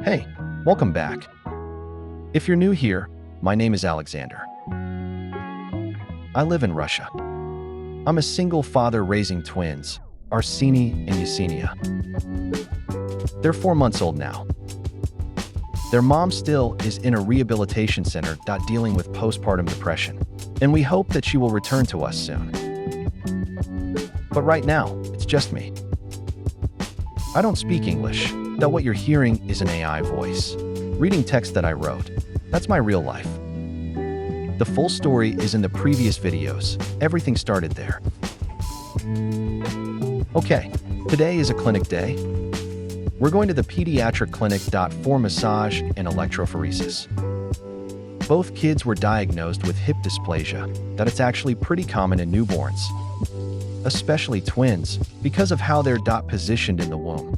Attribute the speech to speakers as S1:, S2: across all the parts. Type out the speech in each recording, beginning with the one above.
S1: Hey, welcome back. If you're new here, my name is Alexander. I live in Russia. I'm a single father raising twins, Arseniy and Yesenia. They're 4 months old now. Their mom still is in a rehabilitation center dealing with postpartum depression, and we hope that she will return to us soon. But right now, it's just me. I don't speak English, though what you're hearing is an AI voice, reading text that I wrote. That's my real life. The full story is in the previous videos. Everything started there. Okay, today is a clinic day. We're going to the pediatric clinic for massage and electrophoresis. Both kids were diagnosed with hip dysplasia, that it's actually pretty common in newborns, especially twins, because of how they're positioned in the womb.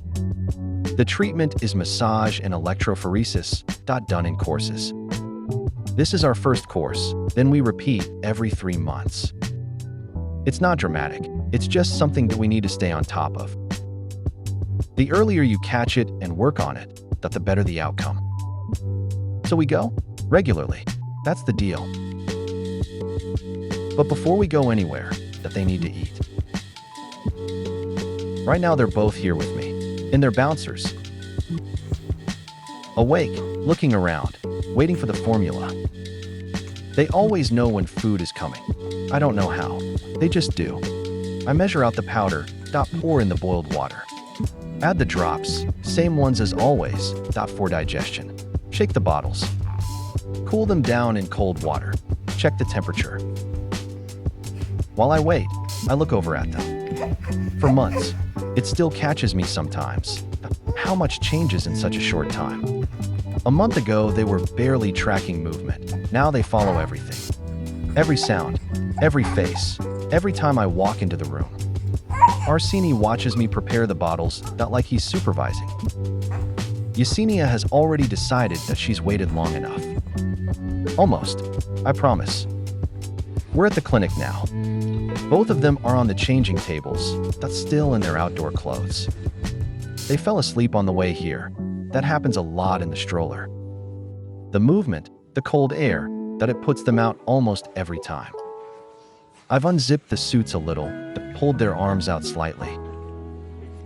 S1: The treatment is massage and electrophoresis, done in courses. This is our first course, then we repeat every 3 months. It's not dramatic, it's just something that we need to stay on top of. The earlier you catch it and work on it, the better the outcome. So we go regularly. That's the deal. But before we go anywhere, they need to eat. Right now they're both here with me, and they're bouncers. Awake, looking around, waiting for the formula. They always know when food is coming. I don't know how. They just do. I measure out the powder, pour in the boiled water. Add the drops, same ones as always, for digestion. Shake the bottles. Cool them down in cold water. Check the temperature. While I wait, I look over at them. For months, it still catches me sometimes. How much changes in such a short time? A month ago, they were barely tracking movement. Now they follow everything. Every sound, every face, every time I walk into the room. Arseniy watches me prepare the bottles, like he's supervising. Yesenia has already decided that she's waited long enough. Almost, I promise. We're at the clinic now. Both of them are on the changing tables, still in their outdoor clothes. They fell asleep on the way here. That happens a lot in the stroller. The movement, the cold air, it puts them out almost every time. I've unzipped the suits a little, pulled their arms out slightly,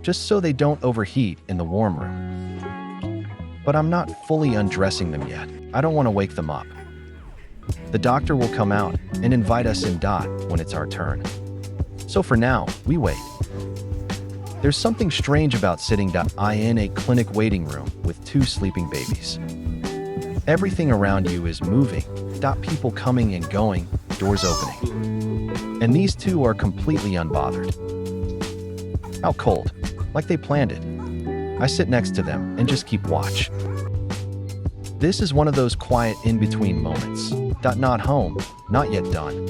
S1: just so they don't overheat in the warm room. But I'm not fully undressing them yet. I don't want to wake them up. The doctor will come out and invite us in when it's our turn. So for now, we wait. There's something strange about sitting in a clinic waiting room with 2 sleeping babies. Everything around you is moving, people coming and going, doors opening. And these 2 are completely unbothered. Out cold, like they planned it. I sit next to them and just keep watch. This is one of those quiet in-between moments. Not home, not yet done.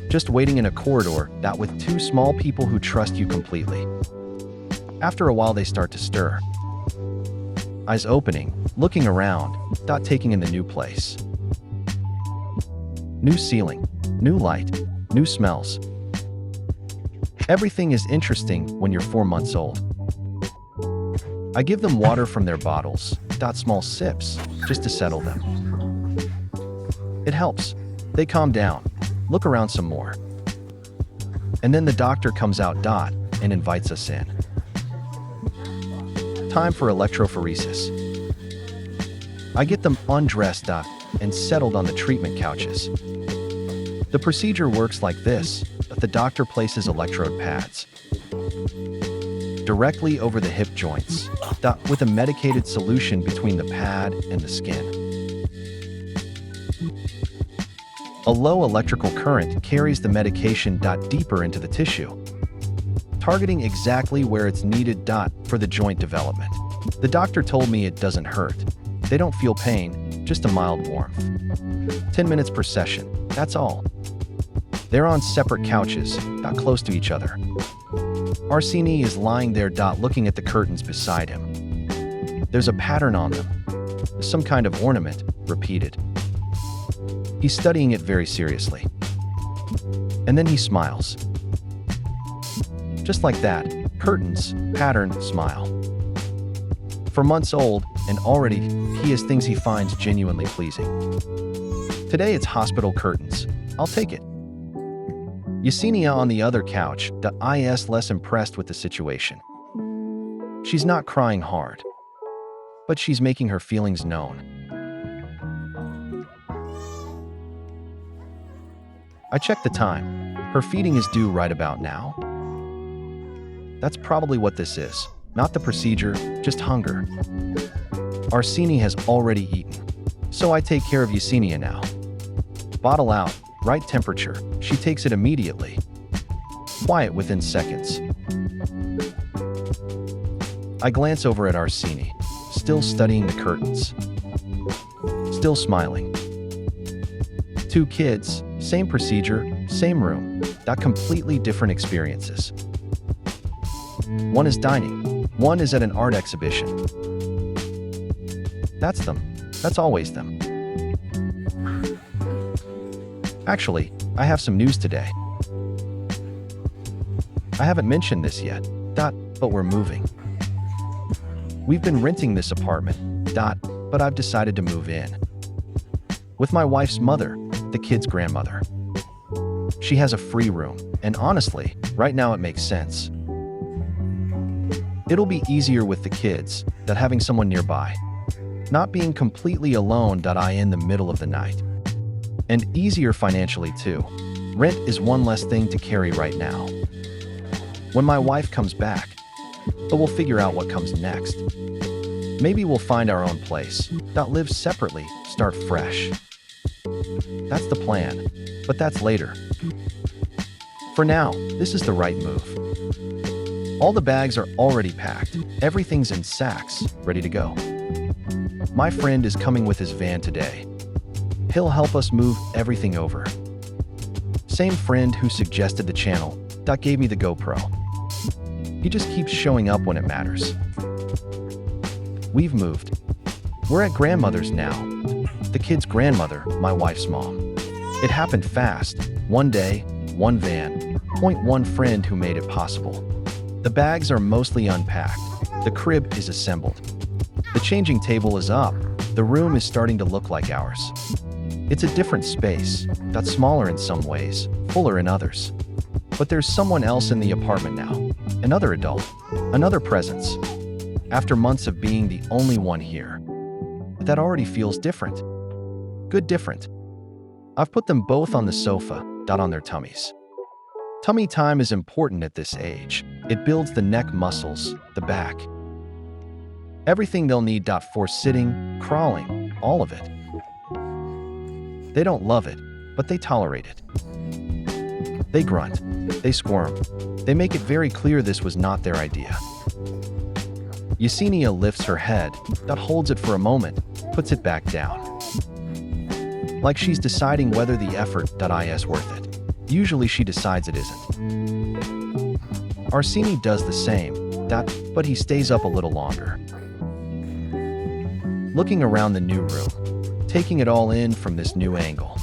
S1: Just waiting in a corridor with 2 small people who trust you completely. After a while they start to stir. Eyes opening, looking around, taking in the new place. New ceiling, new light, new smells. Everything is interesting when you're 4 months old. I give them water from their bottles, small sips, just to settle them. It helps. They calm down, look around some more. And then the doctor comes out and invites us in. Time for electrophoresis. I get them undressed and settled on the treatment couches. The procedure works like this, the doctor places electrode pads directly over the hip joints, with a medicated solution between the pad and the skin. A low electrical current carries the medication deeper into the tissue, targeting exactly where it's needed for the joint development. The doctor told me it doesn't hurt. They don't feel pain, just a mild warmth. 10 minutes per session, that's all. They're on separate couches, close to each other. Arseniy is lying there looking at the curtains beside him. There's a pattern on them, some kind of ornament, repeated. He's studying it very seriously. And then he smiles. Just like that, curtains, pattern, smile. For months old, and already he has things he finds genuinely pleasing. Today it's hospital curtains. I'll take it. Yesenia on the other couch, is less impressed with the situation. She's not crying hard, but she's making her feelings known. I check the time. Her feeding is due right about now. That's probably what this is. Not the procedure, just hunger. Arseniy has already eaten, so I take care of Yesenia now. Bottle out, right temperature. She takes it immediately. Quiet within seconds. I glance over at Arseniy, still studying the curtains. Still smiling. 2 kids, same procedure, same room, completely different experiences. One is dining, one is at an art exhibition. That's them. That's always them. Actually, I have some news today. I haven't mentioned this yet, but we're moving. We've been renting this apartment, but I've decided to move in. With my wife's mother, the kid's grandmother. She has a free room, and honestly, right now it makes sense. It'll be easier with the kids, having someone nearby. Not being completely alone, in the middle of the night. And easier financially too. Rent is one less thing to carry right now. When my wife comes back, but we'll figure out what comes next. Maybe we'll find our own place, live separately, start fresh. That's the plan, but that's later. For now, this is the right move. All the bags are already packed, everything's in sacks, ready to go. My friend is coming with his van today. He'll help us move everything over. Same friend who suggested the channel, gave me the GoPro. He just keeps showing up when it matters. We've moved. We're at grandmother's now. The kid's grandmother, my wife's mom. It happened fast. One day, one van, one friend who made it possible. The bags are mostly unpacked. The crib is assembled. The changing table is up. The room is starting to look like ours. It's a different space, smaller in some ways, fuller in others. But there's someone else in the apartment now. Another adult. Another presence. After months of being the only one here. That already feels different. Good different. I've put them both on the sofa, on their tummies. Tummy time is important at this age. It builds the neck muscles, the back. Everything they'll need, for sitting, crawling, all of it. They don't love it, but they tolerate it. They grunt. They squirm. They make it very clear this was not their idea. Yesenia lifts her head, holds it for a moment, puts it back down. Like she's deciding whether the effort, is worth it. Usually she decides it isn't. Arseniy does the same, but he stays up a little longer. Looking around the new room, taking it all in from this new angle.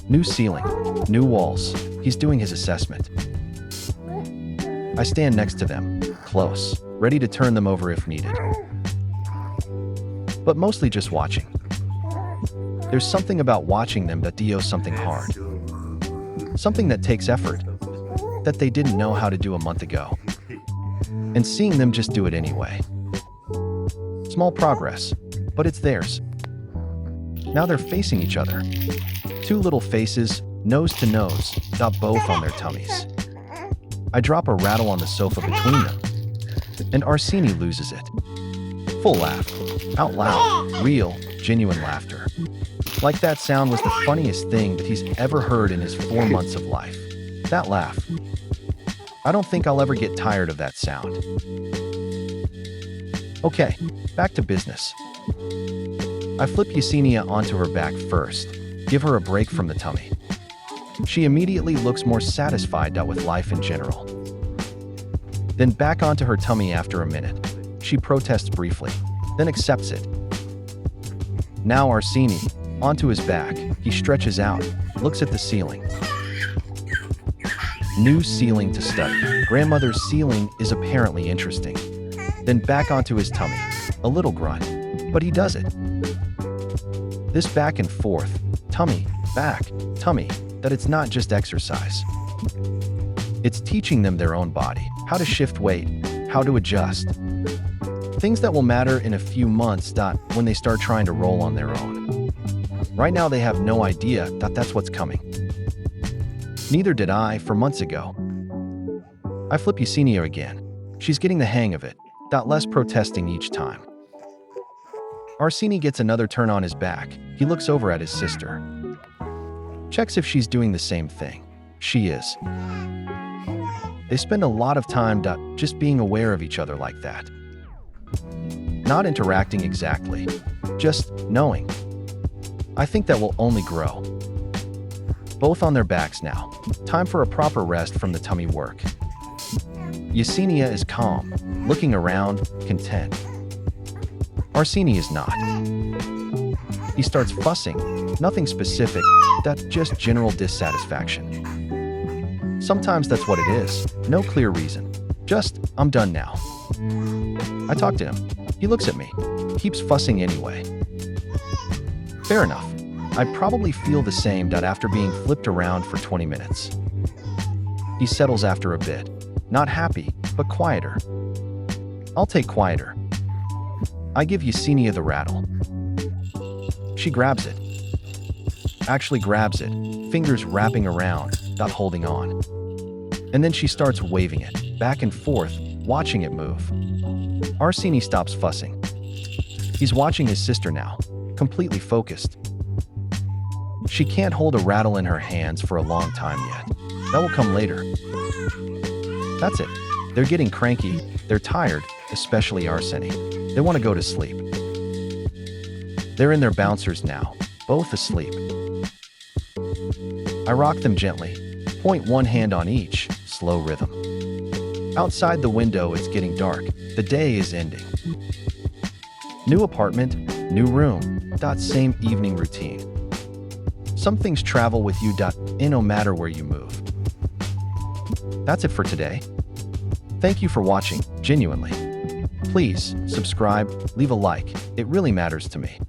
S1: New ceiling, new walls. He's doing his assessment. I stand next to them, close, ready to turn them over if needed. But mostly just watching. There's something about watching them that does something hard. Something that takes effort, that they didn't know how to do a month ago. And seeing them just do it anyway. Small progress, but it's theirs. Now they're facing each other. 2 little faces, nose to nose, both on their tummies. I drop a rattle on the sofa between them, and Arseniy loses it. Full laugh, out loud, real, genuine laughter. Like that sound was the funniest thing that he's ever heard in his 4 months of life. That laugh. I don't think I'll ever get tired of that sound. Okay, back to business. I flip Yesenia onto her back first, give her a break from the tummy. She immediately looks more satisfied with life in general. Then back onto her tummy after a minute. She protests briefly, then accepts it. Now Arseniy, onto his back, he stretches out, looks at the ceiling. New ceiling to study. Grandmother's ceiling is apparently interesting. then back onto his tummy. A little grunt, but he does it. This back and forth, tummy, back, tummy, that it's not just exercise. It's teaching them their own body, how to shift weight, how to adjust. Things that will matter in a few months when they start trying to roll on their own. Right now they have no idea that's what's coming. Neither did I for months ago. I flip Arseniy again. She's getting the hang of it, less protesting each time. Arseniy gets another turn on his back. He looks over at his sister. Checks if she's doing the same thing. She is. They spend a lot of time just being aware of each other like that. Not interacting exactly, just knowing. I think that will only grow. Both on their backs now. Time for a proper rest from the tummy work. Arseniy is calm, looking around, content. Arseniy is not. He starts fussing, nothing specific, just general dissatisfaction. Sometimes that's what it is, no clear reason. Just, I'm done now. I talk to him. He looks at me, keeps fussing anyway. Fair enough. I probably feel the same after being flipped around for 20 minutes. He settles after a bit. Not happy, but quieter. I'll take quieter. I give Arseniy the rattle. She grabs it. Actually grabs it, fingers wrapping around, not holding on. And then she starts waving it, back and forth, watching it move. Arseniy stops fussing. He's watching his sister now, completely focused. She can't hold a rattle in her hands for a long time yet. That will come later. That's it. They're getting cranky. They're tired, especially Arseniy. They want to go to sleep. They're in their bouncers now, both asleep. I rock them gently, point one hand on each, slow rhythm. Outside the window, it's getting dark. The day is ending. New apartment, new room, same evening routine. Some things travel with you, no matter where you move. That's it for today. Thank you for watching, genuinely. Please, subscribe, leave a like, it really matters to me.